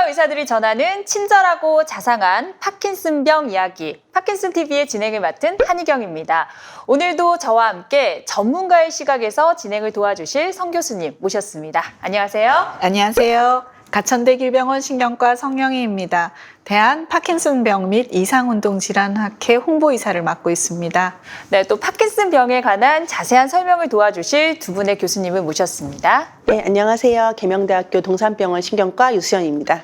전문가 의사들이 전하는 친절하고 자상한 파킨슨병 이야기, 파킨슨TV의 진행을 맡은 한희경입니다. 오늘도 저와 함께 전문가의 시각에서 진행을 도와주실 성 교수님 모셨습니다. 안녕하세요. 안녕하세요. 가천대길병원 신경과 성영희입니다. 대한 파킨슨병 및 이상운동질환학회 홍보이사를 맡고 있습니다. 네, 또 파킨슨병에 관한 자세한 설명을 도와주실 두 분의 교수님을 모셨습니다. 네, 안녕하세요. 계명대학교 동산병원 신경과 유수연입니다.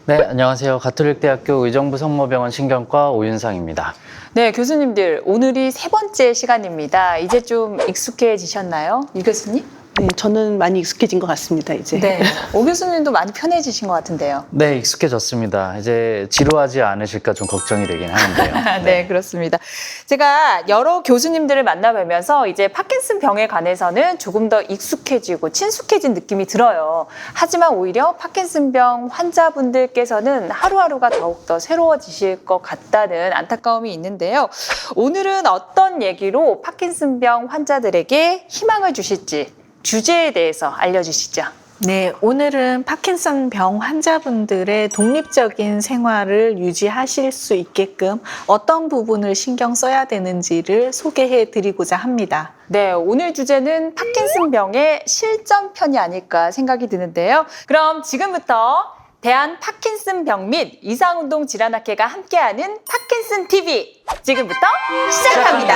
네, 안녕하세요. 가톨릭대학교 의정부 성모병원 신경과 오윤상입니다. 네, 교수님들 오늘이 세 번째 시간입니다. 이제 좀 익숙해지셨나요? 유 교수님? 네, 저는 많이 익숙해진 것 같습니다, 이제. 네, 오 교수님도 많이 편해지신 것 같은데요. 네, 익숙해졌습니다. 이제 지루하지 않으실까 좀 걱정이 되긴 하는데요. 네, 그렇습니다. 제가 여러 교수님들을 만나뵈면서 이제 파킨슨병에 관해서는 조금 더 익숙해지고 친숙해진 느낌이 들어요. 하지만 오히려 파킨슨병 환자분들께서는 하루하루가 더욱더 새로워지실 것 같다는 안타까움이 있는데요. 오늘은 어떤 얘기로 파킨슨병 환자들에게 희망을 주실지 주제에 대해서 알려주시죠. 네, 오늘은 파킨슨병 환자분들의 독립적인 생활을 유지하실 수 있게끔 어떤 부분을 신경 써야 되는지를 소개해 드리고자 합니다. 네, 오늘 주제는 파킨슨병의 실전편이 아닐까 생각이 드는데요. 그럼 지금부터 대한 파킨슨병 및 이상운동질환학회가 함께하는 파킨슨TV 지금부터 시작합니다.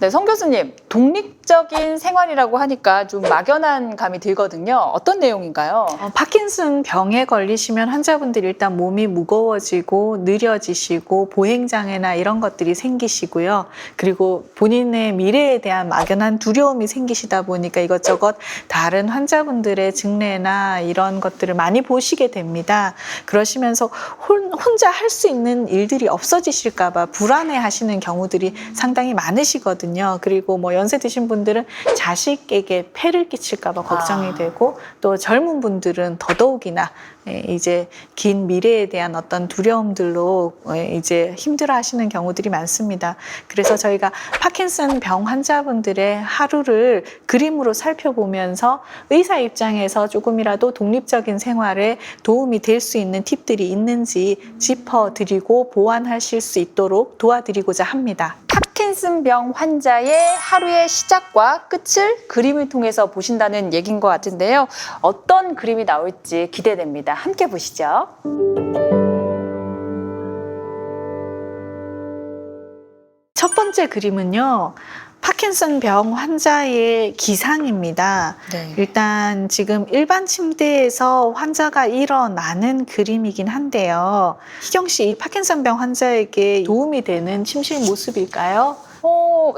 네, 성 교수님, 독립적인 생활이라고 하니까 좀 막연한 감이 들거든요. 어떤 내용인가요? 파킨슨병에 걸리시면 환자분들이 일단 몸이 무거워지고 느려지시고 보행장애나 이런 것들이 생기시고요. 그리고 본인의 미래에 대한 막연한 두려움이 생기시다 보니까 이것저것 다른 환자분들의 증례나 이런 것들을 많이 보시게 됩니다. 그러시면서 혼자 할 수 있는 일들이 없어지실까 봐 불안해 하시는 경우들이 상당히 많으시거든요. 그리고 뭐 연세 드신 분들은 자식에게 폐를 끼칠까 봐 걱정이 되고 또 젊은 분들은 더더욱이나 이제 긴 미래에 대한 어떤 두려움들로 이제 힘들어 하시는 경우들이 많습니다. 그래서 저희가 파킨슨병 환자분들의 하루를 그림으로 살펴보면서 의사 입장에서 조금이라도 독립적인 생활에 도움이 될 수 있는 팁들이 있는지 짚어드리고 보완하실 수 있도록 도와드리고자 합니다. 파킨슨병 환자의 하루의 시작과 끝을 그림을 통해서 보신다는 얘기인 것 같은데요. 어떤 그림이 나올지 기대됩니다. 함께 보시죠. 첫 번째 그림은요. 파킨슨병 환자의 기상입니다. 네. 일단 지금 일반 침대에서 환자가 일어나는 그림이긴 한데요. 희경 씨, 이 파킨슨병 환자에게 도움이 되는 침실 모습일까요?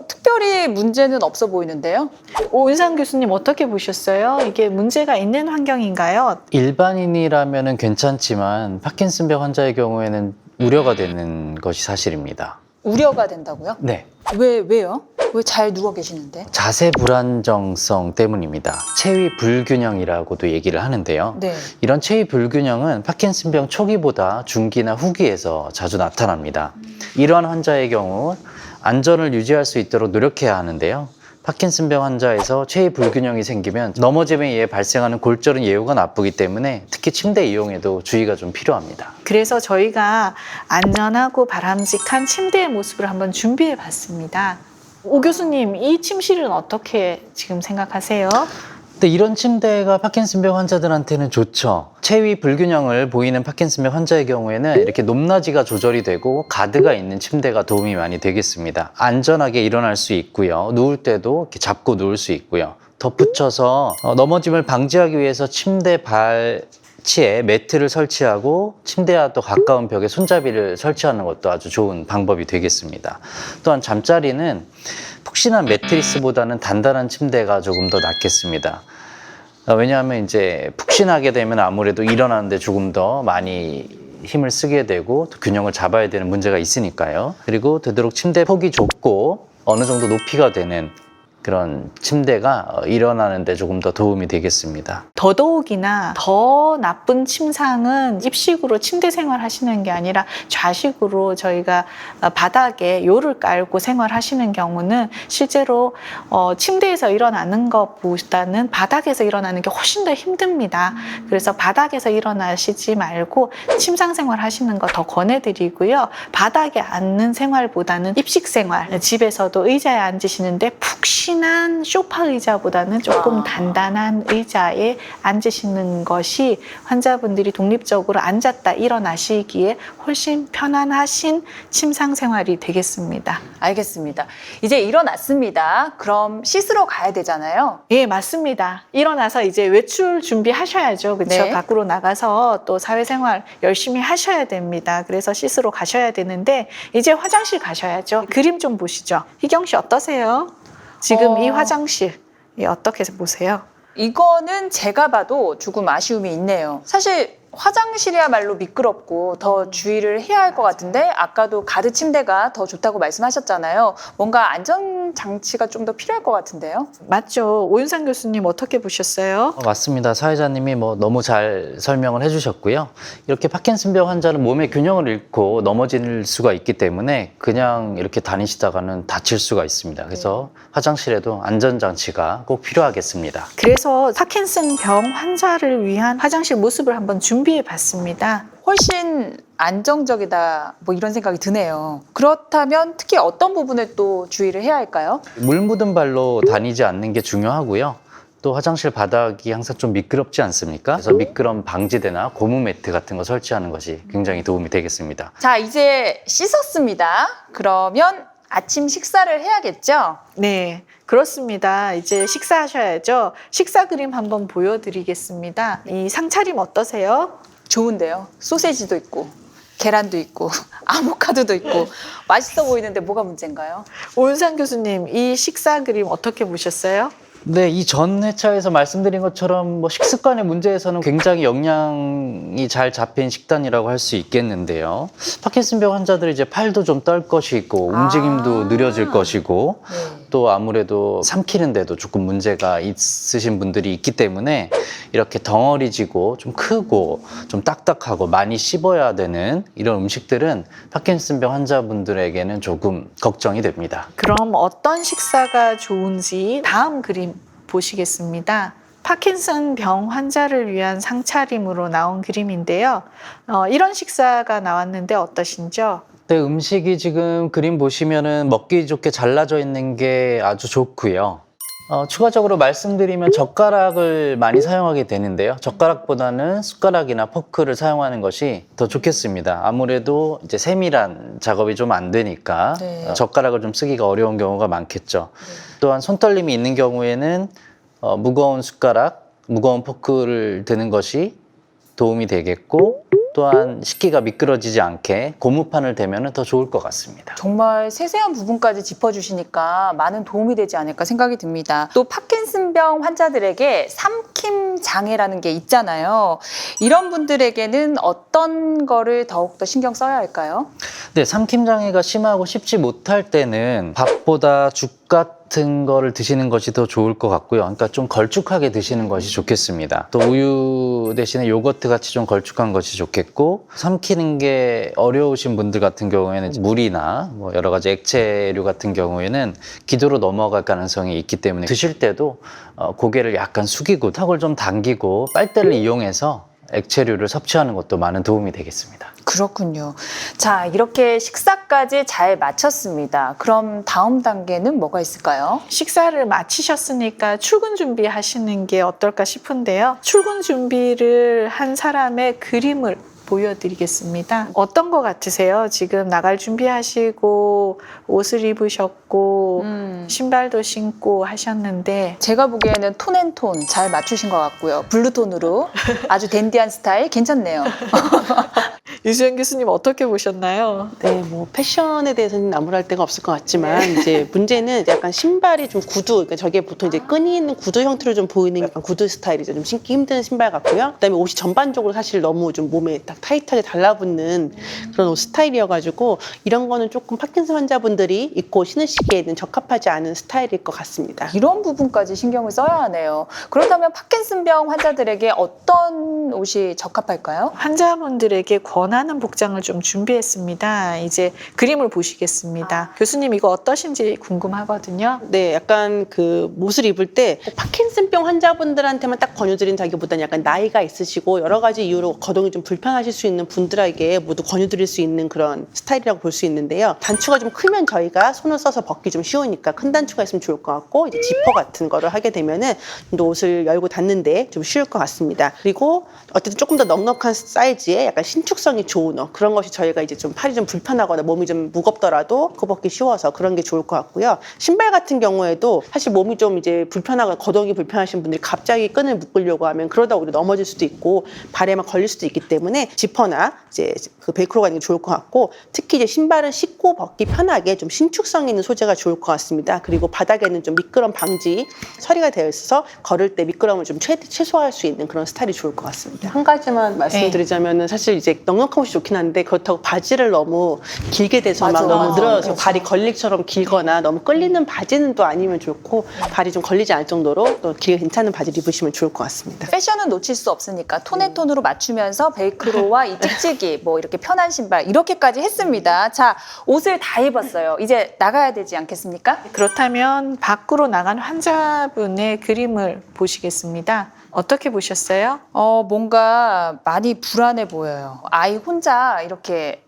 특별히 문제는 없어 보이는데요. 오윤상 교수님 어떻게 보셨어요? 이게 문제가 있는 환경인가요? 일반인이라면 괜찮지만 파킨슨병 환자의 경우에는 우려가 되는 것이 사실입니다. 우려가 된다고요? 네. 왜요? 왜 잘 누워 계시는데? 자세 불안정성 때문입니다. 체위 불균형이라고도 얘기를 하는데요. 네. 이런 체위 불균형은 파킨슨병 초기보다 중기나 후기에서 자주 나타납니다. 이러한 환자의 경우 안전을 유지할 수 있도록 노력해야 하는데요. 파킨슨병 환자에서 체위 불균형이 생기면 넘어짐에 의해 발생하는 골절은 예후가 나쁘기 때문에 특히 침대 이용에도 주의가 좀 필요합니다. 그래서 저희가 안전하고 바람직한 침대의 모습을 한번 준비해 봤습니다. 오 교수님, 이 침실은 어떻게 지금 생각하세요? 근데 이런 침대가 파킨슨병 환자들한테는 좋죠. 체위 불균형을 보이는 파킨슨병 환자의 경우에는 이렇게 높낮이가 조절이 되고 가드가 있는 침대가 도움이 많이 되겠습니다. 안전하게 일어날 수 있고요. 누울 때도 이렇게 잡고 누울 수 있고요. 덧붙여서 넘어짐을 방지하기 위해서 침대 발치에 매트를 설치하고 침대와 또 가까운 벽에 손잡이를 설치하는 것도 아주 좋은 방법이 되겠습니다. 또한 잠자리는 푹신한 매트리스보다는 단단한 침대가 조금 더 낫겠습니다. 왜냐하면 이제 푹신하게 되면 아무래도 일어나는데 조금 더 많이 힘을 쓰게 되고 또 균형을 잡아야 되는 문제가 있으니까요. 그리고 되도록 침대 폭이 좁고 어느 정도 높이가 되는 그런 침대가 일어나는데 조금 더 도움이 되겠습니다. 더더욱이나 더 나쁜 침상은 입식으로 침대 생활하시는 게 아니라 좌식으로 저희가 바닥에 요를 깔고 생활하시는 경우는 실제로 침대에서 일어나는 것보다는 바닥에서 일어나는 게 훨씬 더 힘듭니다. 그래서 바닥에서 일어나시지 말고 침상 생활 하시는 거 더 권해드리고요. 바닥에 앉는 생활보다는 입식 생활, 집에서도 의자에 앉으시는데 푹신한 소파 의자보다는 조금 단단한 의자에 앉으시는 것이 환자분들이 독립적으로 앉았다 일어나시기에 훨씬 편안하신 침상 생활이 되겠습니다. 알겠습니다. 이제 일어났습니다. 그럼 씻으러 가야 되잖아요. 예, 맞습니다. 일어나서 이제 외출 준비하셔야죠. 그렇죠? 네. 밖으로 나가서 또 사회생활 열심히 하셔야 됩니다. 그래서 씻으러 가셔야 되는데 이제 화장실 가셔야죠. 그림 좀 보시죠. 희경 씨 어떠세요? 지금 이 화장실 어떻게 보세요? 이거는 제가 봐도 조금 아쉬움이 있네요. 사실 화장실이야말로 미끄럽고 더 주의를 해야 할 것 같은데 아까도 가드 침대가 더 좋다고 말씀하셨잖아요. 뭔가 안전장치가 좀 더 필요할 것 같은데요. 맞죠. 오윤상 교수님 어떻게 보셨어요? 맞습니다. 사회자님이 너무 잘 설명을 해주셨고요. 이렇게 파킨슨병 환자는 몸의 균형을 잃고 넘어질 수가 있기 때문에 그냥 이렇게 다니시다가는 다칠 수가 있습니다. 그래서 화장실에도 안전장치가 꼭 필요하겠습니다. 그래서 파킨슨병 환자를 위한 화장실 모습을 한번 준비해 봤습니다. 훨씬 안정적이다 뭐 이런 생각이 드네요. 그렇다면 특히 어떤 부분을 또 주의를 해야 할까요? 물 묻은 발로 다니지 않는 게 중요하고요. 또 화장실 바닥이 항상 좀 미끄럽지 않습니까? 그래서 미끄럼 방지대나 고무 매트 같은 거 설치하는 것이 굉장히 도움이 되겠습니다. 자, 이제 씻었습니다. 그러면 아침 식사를 해야겠죠? 네, 그렇습니다. 이제 식사하셔야죠. 식사 그림 한번 보여드리겠습니다. 이 상차림 어떠세요? 좋은데요. 소세지도 있고 계란도 있고 아보카도도 있고 맛있어 보이는데 뭐가 문제인가요? 오윤상 교수님, 이 식사 그림 어떻게 보셨어요? 네, 이 전 회차에서 말씀드린 것처럼 식습관의 문제에서는 굉장히 영양이 잘 잡힌 식단이라고 할 수 있겠는데요. 파킨슨병 환자들이 이제 팔도 좀 떨 것이고 움직임도 느려질 것이고 또 아무래도 삼키는데도 조금 문제가 있으신 분들이 있기 때문에 이렇게 덩어리지고 좀 크고 좀 딱딱하고 많이 씹어야 되는 이런 음식들은 파킨슨병 환자분들에게는 조금 걱정이 됩니다. 그럼 어떤 식사가 좋은지 다음 그림 보시겠습니다. 파킨슨 병 환자를 위한 상차림으로 나온 그림인데요. 이런 식사가 나왔는데 어떠신지요? 네, 음식이 지금 그림 보시면은 먹기 좋게 잘라져 있는 게 아주 좋고요. 추가적으로 말씀드리면 젓가락을 많이 사용하게 되는데요. 젓가락보다는 숟가락이나 포크를 사용하는 것이 더 좋겠습니다. 아무래도 이제 세밀한 작업이 좀 안 되니까 네. 젓가락을 좀 쓰기가 어려운 경우가 많겠죠. 또한 손떨림이 있는 경우에는 무거운 숟가락, 무거운 포크를 드는 것이 도움이 되겠고 또한 식기가 미끄러지지 않게 고무판을 대면 더 좋을 것 같습니다. 정말 세세한 부분까지 짚어주시니까 많은 도움이 되지 않을까 생각이 듭니다. 또 파킨슨병 환자들에게 삼킴 장애라는 게 있잖아요. 이런 분들에게는 어떤 거를 더욱더 신경 써야 할까요? 네, 삼킴 장애가 심하고 씹지 못할 때는 밥보다 죽 같은 거를 드시는 것이 더 좋을 것 같고요. 그러니까 좀 걸쭉하게 드시는 것이 좋겠습니다. 또 우유 대신에 요거트 같이 좀 걸쭉한 것이 좋겠고, 삼키는 게 어려우신 분들 같은 경우에는 물이나 뭐 여러 가지 액체류 같은 경우에는 기도로 넘어갈 가능성이 있기 때문에 드실 때도 고개를 약간 숙이고 턱을 좀 당기고 빨대를 이용해서 액체류를 섭취하는 것도 많은 도움이 되겠습니다. 그렇군요. 자, 이렇게 식사까지 잘 마쳤습니다. 그럼 다음 단계는 뭐가 있을까요? 식사를 마치셨으니까 출근 준비하시는 게 어떨까 싶은데요. 출근 준비를 한 사람의 그림을 보여드리겠습니다. 어떤 거 같으세요? 지금 나갈 준비하시고 옷을 입으셨고 신발도 신고 하셨는데 제가 보기에는 톤앤톤 잘 맞추신 것 같고요. 블루톤으로 아주 댄디한 스타일 괜찮네요. 유수연 교수님 어떻게 보셨나요? 네, 뭐 패션에 대해서는 나무랄 데가 없을 것 같지만 이제 문제는 약간 신발이 좀 구두, 그러니까 저게 보통 이제 끈이 있는 구두 형태로 좀 보이는 약간 구두 스타일이죠. 좀 신기 힘든 신발 같고요. 그다음에 옷이 전반적으로 사실 너무 좀 몸에 딱 타이트하게 달라붙는 그런 옷 스타일이어가지고 이런 거는 조금 파킨슨 환자분들이 입고 신으시기에는 적합하지 않은 스타일일 것 같습니다. 이런 부분까지 신경을 써야 하네요. 그렇다면 파킨슨병 환자들에게 어떤 옷이 적합할까요? 환자분들에게 권하는 복장을 좀 준비했습니다. 이제 그림을 보시겠습니다. 교수님 이거 어떠신지 궁금하거든요. 네, 약간 그 옷을 입을 때 파킨슨병 환자분들한테만 딱 권유드린다기보다는 약간 나이가 있으시고 여러 가지 이유로 거동이 좀 불편하실 수 있는 분들에게 모두 권유드릴 수 있는 그런 스타일이라고 볼 수 있는데요. 단추가 좀 크면 저희가 손을 써서 벗기 좀 쉬우니까 큰 단추가 있으면 좋을 것 같고 이제 지퍼 같은 거를 하게 되면은 좀 더 옷을 열고 닫는데 좀 쉬울 것 같습니다. 그리고 어쨌든 조금 더 넉넉한 사이즈의 약간 신축성이 좋은 옷 그런 것이 저희가 이제 좀 팔이 좀 불편하거나 몸이 좀 무겁더라도 그거 벗기 쉬워서 그런 게 좋을 것 같고요. 신발 같은 경우에도 사실 몸이 좀 이제 불편하거나 거동이 불편하신 분들이 갑자기 끈을 묶으려고 하면 그러다 오히려 넘어질 수도 있고 발에만 걸릴 수도 있기 때문에 지퍼나 이제 그 벨크로가 있는 게 좋을 것 같고 특히 이제 신발은 씻고 벗기 편하게 좀 신축성 있는 소재가 좋을 것 같습니다. 그리고 바닥에는 좀 미끄럼 방지 처리가 되어 있어서 걸을 때 미끄럼을 좀 최소화할 수 있는 그런 스타일이 좋을 것 같습니다. 한 가지만 말씀드리자면은 사실 이제 넉넉한 옷이 좋긴 한데 그렇다고 바지를 너무 길게 돼서 막 맞아, 너무 맞아. 늘어서 그렇죠. 발이 걸릭처럼 길거나 너무 끌리는 바지는 또 아니면 좋고 발이 좀 걸리지 않을 정도로 또 길게 괜찮은 바지를 입으시면 좋을 것 같습니다. 패션은 놓칠 수 없으니까 톤에 톤으로 맞추면서 벨크로와 이 찍찍이 뭐 이렇게 편한 신발 이렇게까지 했습니다. 자, 옷을 다 입었어요. 이제 나가야 되지 않겠습니까? 그렇다면 밖으로 나간 환자분의 그림을 보시겠습니다. 어떻게 보셨어요? 뭔가 많이 불안해 보여요. 아이 혼자 이렇게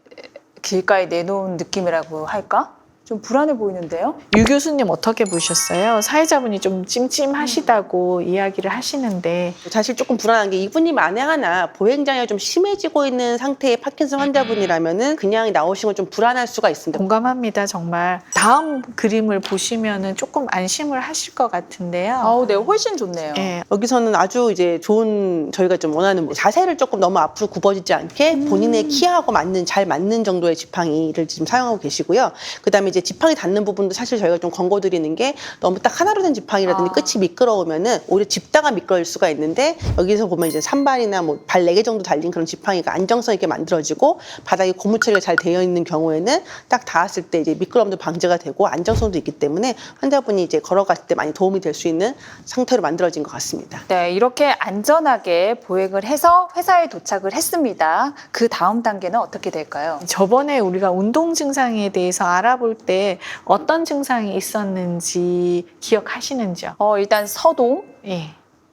길가에 내놓은 느낌이라고 할까? 좀 불안해 보이는데요? 유 교수님 어떻게 보셨어요? 사회자분이 좀 찜찜하시다고 이야기를 하시는데 사실 조금 불안한 게 이분이 만에 하나 보행장애가 좀 심해지고 있는 상태의 파킨슨 환자분이라면은 그냥 나오신 건 좀 불안할 수가 있습니다. 공감합니다. 정말 다음 그림을 보시면은 조금 안심을 하실 것 같은데요. 아우, 네, 훨씬 좋네요. 예, 여기서는 아주 이제 좋은 저희가 좀 원하는 뭐 자세를 조금 너무 앞으로 굽어지지 않게 본인의 키하고 잘 맞는 정도의 지팡이를 지금 사용하고 계시고요. 그다음에 이제 지팡이 닿는 부분도 사실 저희가 좀 권고드리는 게 너무 딱 하나로 된 지팡이라든지 끝이 미끄러우면은 오히려 짚다가 미끄러질 수가 있는데 여기서 보면 이제 산발이나 뭐 발 4개 정도 달린 그런 지팡이가 안정성 있게 만들어지고 바닥에 고무 처리가 잘 되어 있는 경우에는 딱 닿았을 때 이제 미끄럼도 방지가 되고 안정성도 있기 때문에 환자분이 이제 걸어갔을 때 많이 도움이 될 수 있는 상태로 만들어진 것 같습니다. 네, 이렇게 안전하게 보행을 해서 회사에 도착을 했습니다. 그 다음 단계는 어떻게 될까요? 저번에 우리가 운동 증상에 대해서 알아볼 때 어떤 증상이 있었는지 기억하시는지요? 일단 서동, 예,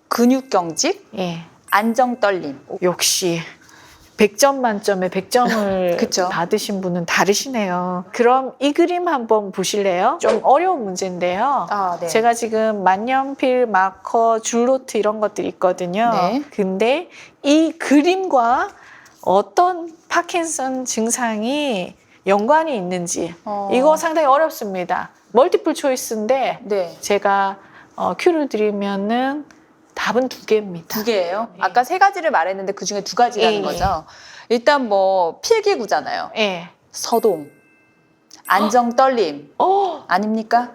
근육경직, 예. 안정떨림. 역시 100점 만점에 100점을 그쵸. 받으신 분은 다르시네요. 그럼 이 그림 한번 보실래요? 좀 어려운 문제인데요. 네. 제가 지금 만년필, 마커, 줄노트 이런 것들이 있거든요. 네. 근데 이 그림과 어떤 파킨슨 증상이 연관이 있는지 이거 상당히 어렵습니다. 멀티플 초이스인데 네. 제가 큐를 드리면은 답은 2개입니다. 2개예요? 네. 아까 3가지를 말했는데 그 중에 2가지라는 예, 거죠? 일단 뭐 필기구잖아요. 예. 서동, 안정떨림. 아닙니까?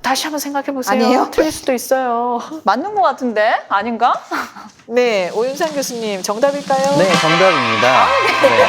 다시 한번 생각해 보세요. 아니에요? 틀릴 수도 있어요. 맞는 것 같은데? 아닌가? 네, 오윤상 교수님 정답일까요? 네, 정답입니다. 네.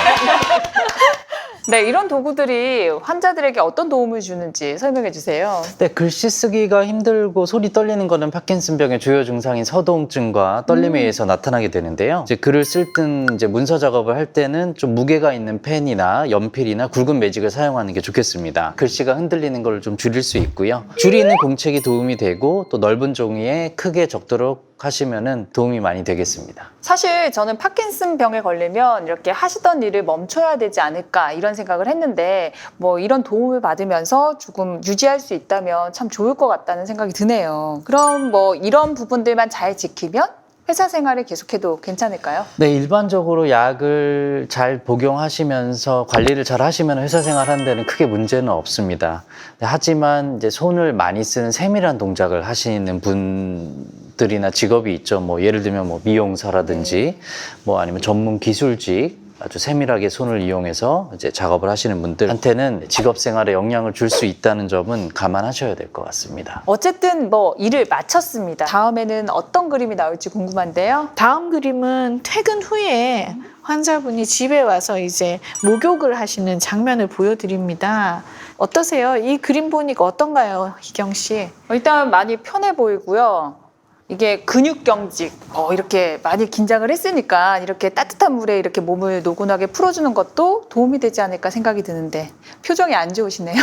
네, 이런 도구들이 환자들에게 어떤 도움을 주는지 설명해 주세요. 네, 글씨 쓰기가 힘들고 손이 떨리는 거는 파킨슨병의 주요 증상인 서동증과 떨림에 의해서 나타나게 되는데요. 이제 글을 쓸 땐 이제 문서 작업을 할 때는 좀 무게가 있는 펜이나 연필이나 굵은 매직을 사용하는 게 좋겠습니다. 글씨가 흔들리는 걸 좀 줄일 수 있고요. 줄이 있는 공책이 도움이 되고 또 넓은 종이에 크게 적도록 하시면은 도움이 많이 되겠습니다. 사실 저는 파킨슨병에 걸리면 이렇게 하시던 일을 멈춰야 되지 않을까 이런 생각을 했는데 뭐 이런 도움을 받으면서 조금 유지할 수 있다면 참 좋을 것 같다는 생각이 드네요. 그럼 뭐 이런 부분들만 잘 지키면 회사 생활을 계속해도 괜찮을까요? 네, 일반적으로 약을 잘 복용하시면서 관리를 잘 하시면 회사 생활하는 데는 크게 문제는 없습니다. 하지만 이제 손을 많이 쓰는 세밀한 동작을 하시는 분들이나 직업이 있죠. 뭐 예를 들면 뭐 미용사라든지 뭐 아니면 전문 기술직 아주 세밀하게 손을 이용해서 이제 작업을 하시는 분들한테는 직업 생활에 영향을 줄 수 있다는 점은 감안하셔야 될 것 같습니다. 어쨌든 뭐 일을 마쳤습니다. 다음에는 어떤 그림이 나올지 궁금한데요. 다음 그림은 퇴근 후에 환자분이 집에 와서 이제 목욕을 하시는 장면을 보여드립니다. 어떠세요? 이 그림 보니까 어떤가요, 희경 씨? 일단 많이 편해 보이고요. 이게 근육경직, 이렇게 많이 긴장을 했으니까 이렇게 따뜻한 물에 이렇게 몸을 노곤하게 풀어주는 것도 도움이 되지 않을까 생각이 드는데 표정이 안 좋으시네요.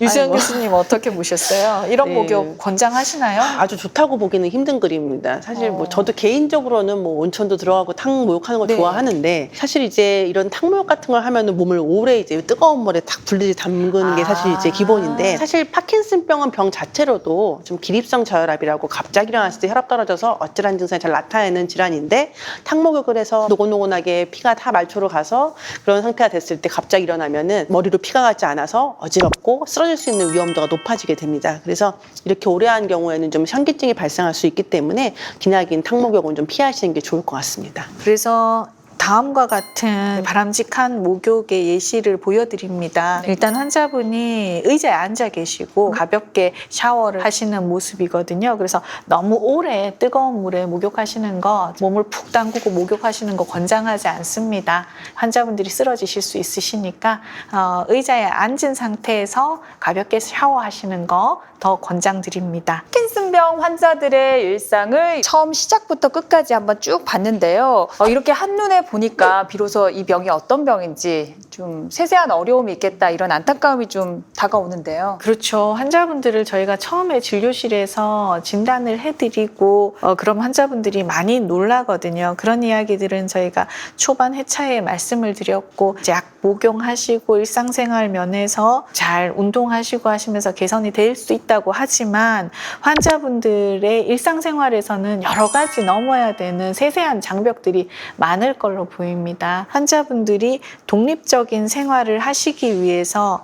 유수연 아이고. 교수님 어떻게 보셨어요? 이런 네. 목욕 권장하시나요? 아주 좋다고 보기는 힘든 그림입니다. 사실 뭐 저도 개인적으로는 뭐 온천도 들어가고 탕 목욕하는 거 네. 좋아하는데 사실 이제 이런 탕 목욕 같은 걸 하면은 몸을 오래 이제 뜨거운 물에 탁 불리지 담그는 게 사실 이제 기본인데 사실 파킨슨병은 병 자체로도 좀 기립성 저혈압이라고 갑자기 일어났을 때 혈압 떨어져서 어찌란 증상이 잘 나타내는 질환인데 탕 목욕을 해서 노곤노곤하게 피가 다 말초로 가서 그런 상태가 됐을 때 갑자기 일어나면은 머리로 피가 가지 않아서 어지럽고 쓰러질 수 있는 위험도가 높아지게 됩니다. 그래서 이렇게 오래 한 경우에는 좀 현기증이 발생할 수 있기 때문에 기나긴 탕 목욕은 좀 피하시는 게 좋을 것 같습니다. 그래서 다음과 같은 바람직한 목욕의 예시를 보여드립니다. 일단 환자분이 의자에 앉아 계시고 가볍게 샤워를 하시는 모습이거든요. 그래서 너무 오래 뜨거운 물에 목욕하시는 거, 몸을 푹 담그고 목욕하시는 거 권장하지 않습니다. 환자분들이 쓰러지실 수 있으시니까 의자에 앉은 상태에서 가볍게 샤워하시는 거 더 권장드립니다. 파킨슨병 환자들의 일상을 처음 시작부터 끝까지 한번 쭉 봤는데요. 이렇게 한눈에 보니까 비로소 이 병이 어떤 병인지 좀 세세한 어려움이 있겠다 이런 안타까움이 좀 다가오는데요. 그렇죠. 환자분들을 저희가 처음에 진료실에서 진단을 해드리고 그럼 환자분들이 많이 놀라거든요. 그런 이야기들은 저희가 초반 회차에 말씀을 드렸고 약 복용하시고 일상생활 면에서 잘 운동하시고 하시면서 개선이 될 수 있다고 하지만 환자분들의 일상생활에서는 여러 가지 넘어야 되는 세세한 장벽들이 많을 걸로 보입니다. 환자분들이 독립적인 생활을 하시기 위해서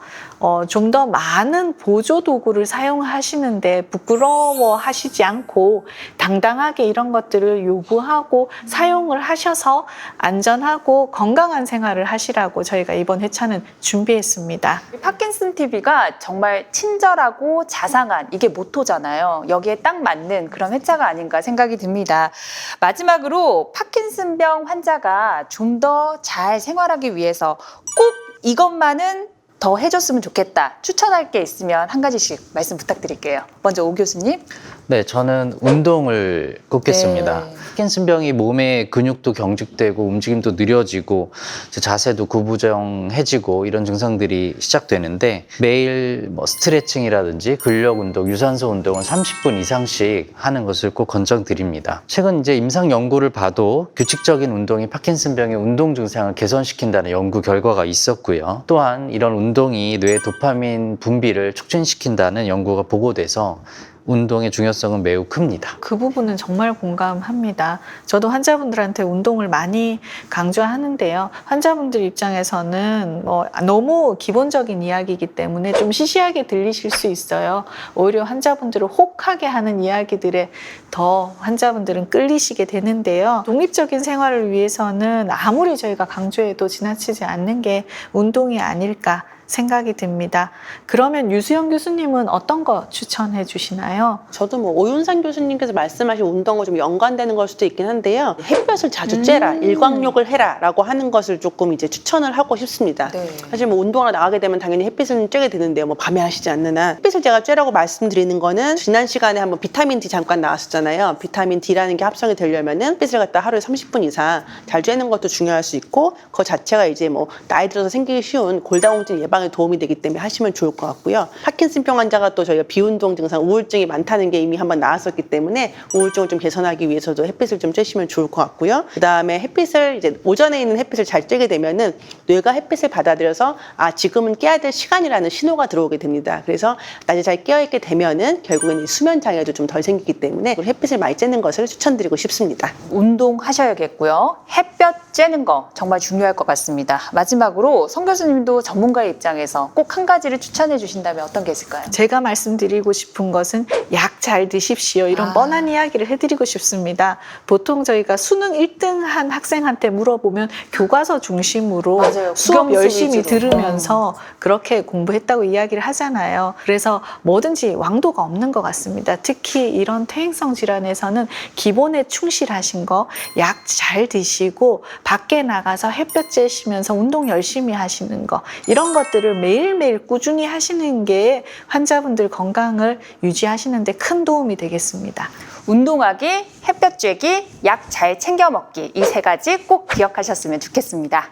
좀 더 많은 보조 도구를 사용하시는데 부끄러워하시지 않고 당당하게 이런 것들을 요구하고 사용을 하셔서 안전하고 건강한 생활을 하시라고 저희가 이번 회차는 준비했습니다. 파킨슨 TV가 정말 친절하고 자상한 이게 모토잖아요. 여기에 딱 맞는 그런 회차가 아닌가 생각이 듭니다. 마지막으로 파킨슨병 환자가 좀 더 잘 생활하기 위해서 꼭 이것만은 더 해줬으면 좋겠다. 추천할 게 있으면 한 가지씩 말씀 부탁드릴게요. 먼저 오 교수님. 네, 저는 운동을 꼽겠습니다. 네. 파킨슨병이 몸의 근육도 경직되고 움직임도 느려지고 자세도 구부정해지고 이런 증상들이 시작되는데 매일 뭐 스트레칭이라든지 근력 운동, 유산소 운동을 30분 이상씩 하는 것을 꼭 권장드립니다. 최근 이제 임상 연구를 봐도 규칙적인 운동이 파킨슨병의 운동 증상을 개선시킨다는 연구 결과가 있었고요. 또한 이런 운동이 뇌 도파민 분비를 촉진시킨다는 연구가 보고돼서 운동의 중요성은 매우 큽니다. 그 부분은 정말 공감합니다. 저도 환자분들한테 운동을 많이 강조하는데요. 환자분들 입장에서는 너무 기본적인 이야기이기 때문에 좀 시시하게 들리실 수 있어요. 오히려 환자분들을 혹하게 하는 이야기들에 더 환자분들은 끌리시게 되는데요. 독립적인 생활을 위해서는 아무리 저희가 강조해도 지나치지 않는 게 운동이 아닐까 생각이 듭니다. 그러면 유수연 교수님은 어떤 거 추천해 주시나요? 저도 뭐 오윤상 교수님께서 말씀하신 운동과 좀 연관되는 걸 수도 있긴 한데요. 햇볕을 자주 쬐라, 일광욕을 해라라고 하는 것을 조금 이제 추천을 하고 싶습니다. 네. 사실 뭐 운동하러 나가게 되면 당연히 햇빛을 쬐게 되는데요. 뭐 밤에 하시지 않는 한 햇빛을 제가 쬐라고 말씀드리는 거는 지난 시간에 한번 비타민 D 잠깐 나왔었잖아요. 비타민 D라는 게 합성이 되려면은 햇빛을 갖다 하루에 30분 이상 잘 쬐는 것도 중요할 수 있고 그 자체가 이제 뭐 나이 들어서 생기기 쉬운 골다공증 예방에 도움이 되기 때문에 하시면 좋을 것 같고요. 파킨슨병 환자가 또 저희가 비운동 증상, 우울증이 많다는 게 이미 한번 나왔었기 때문에 우울증을 좀 개선하기 위해서도 햇빛을 좀 쬐시면 좋을 것 같고요. 그 다음에 햇빛을 이제 오전에 있는 햇빛을 잘 쬐게 되면은 뇌가 햇빛을 받아들여서 지금은 깨야 될 시간이라는 신호가 들어오게 됩니다. 그래서 낮에 잘 깨어있게 되면은 결국에는 수면 장애도 좀 덜 생기기 때문에 햇빛을 많이 쬐는 것을 추천드리고 싶습니다. 운동하셔야겠고요. 햇볕 쬐는 거 정말 중요할 것 같습니다. 마지막으로 성 교수님도 전문가의 입장에서 꼭 한 가지를 추천해 주신다면 어떤 게 있을까요? 제가 말씀드리고 싶은 것은 약 잘 드십시오. 이런 뻔한 이야기를 해드리고 싶습니다. 보통 저희가 수능 1등 한 학생한테 물어보면 교과서 중심으로 맞아요. 수업 국영수 열심히 위주로. 들으면서 그렇게 공부했다고 이야기를 하잖아요. 그래서 뭐든지 왕도가 없는 것 같습니다. 특히 이런 퇴행성 질환에서는 기본에 충실하신 거, 약 잘 드시고 밖에 나가서 햇볕 쬐시면서 운동 열심히 하시는 거, 이런 것들을 매일매일 꾸준히 하시는 게 환자분들 건강을 유지하시는 데 큰 도움이 되겠습니다. 운동하기, 햇볕 쬐기, 약 잘 챙겨 먹기 이 세 가지 꼭 기억하셨으면 좋겠습니다.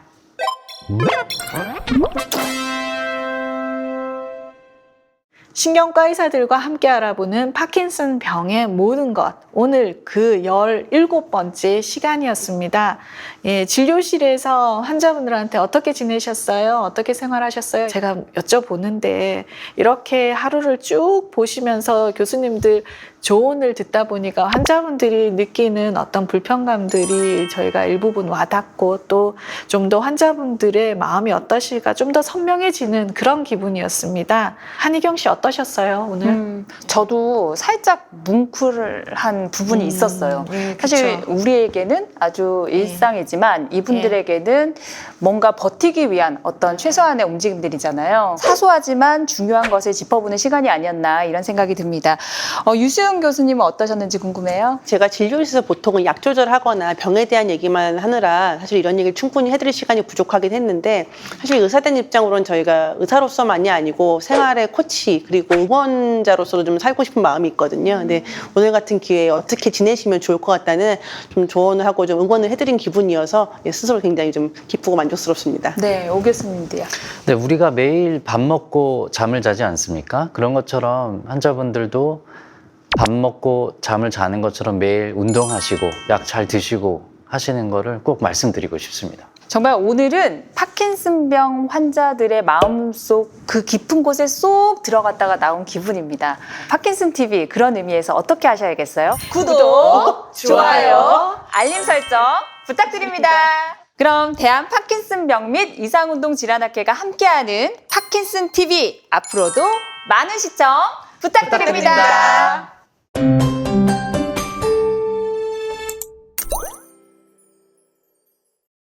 신경과 의사들과 함께 알아보는 파킨슨 병의 모든 것. 오늘 그 17번째 시간이었습니다. 예, 진료실에서 환자분들한테 어떻게 지내셨어요? 어떻게 생활하셨어요? 제가 여쭤보는데 이렇게 하루를 쭉 보시면서 교수님들 조언을 듣다 보니까 환자분들이 느끼는 어떤 불편감들이 저희가 일부분 와닿고 또 좀 더 환자분들의 마음이 어떠실까 좀 더 선명해지는 그런 기분이었습니다. 한희경 씨 어떠셨어요, 오늘? 저도 살짝 뭉클한 부분이 있었어요. 예, 사실 그쵸. 우리에게는 아주 일상이지만 이분들에게는 뭔가 버티기 위한 어떤 최소한의 움직임들이잖아요. 사소하지만 중요한 것을 짚어보는 시간이 아니었나 이런 생각이 듭니다. 유수영 교수님은 어떠셨는지 궁금해요. 제가 진료실에서 보통은 약 조절하거나 병에 대한 얘기만 하느라 사실 이런 얘기를 충분히 해드릴 시간이 부족하긴 했는데, 사실 의사된 입장으로는 저희가 의사로서만이 아니고 생활의 코치 그리고 응원자로서도 좀 살고 싶은 마음이 있거든요. 근데 오늘 같은 기회에 어떻게 지내시면 좋을 것 같다는 좀 조언을 하고 좀 응원을 해드린 기분이어서 스스로 굉장히 좀 기쁘고 만족스럽습니다. 네, 오 교수님도요. 네, 우리가 매일 밥 먹고 잠을 자지 않습니까? 그런 것처럼 환자분들도 밥 먹고 잠을 자는 것처럼 매일 운동하시고 약 잘 드시고 하시는 거를 꼭 말씀드리고 싶습니다. 정말 오늘은 파킨슨병 환자들의 마음속 그 깊은 곳에 쏙 들어갔다가 나온 기분입니다. 파킨슨 TV 그런 의미에서 어떻게 하셔야겠어요? 구독, 좋아요, 알림 설정 부탁드립니다. 그럼 대한 파킨슨병 및 이상운동질환학회가 함께하는 파킨슨 TV 앞으로도 많은 시청 부탁드립니다.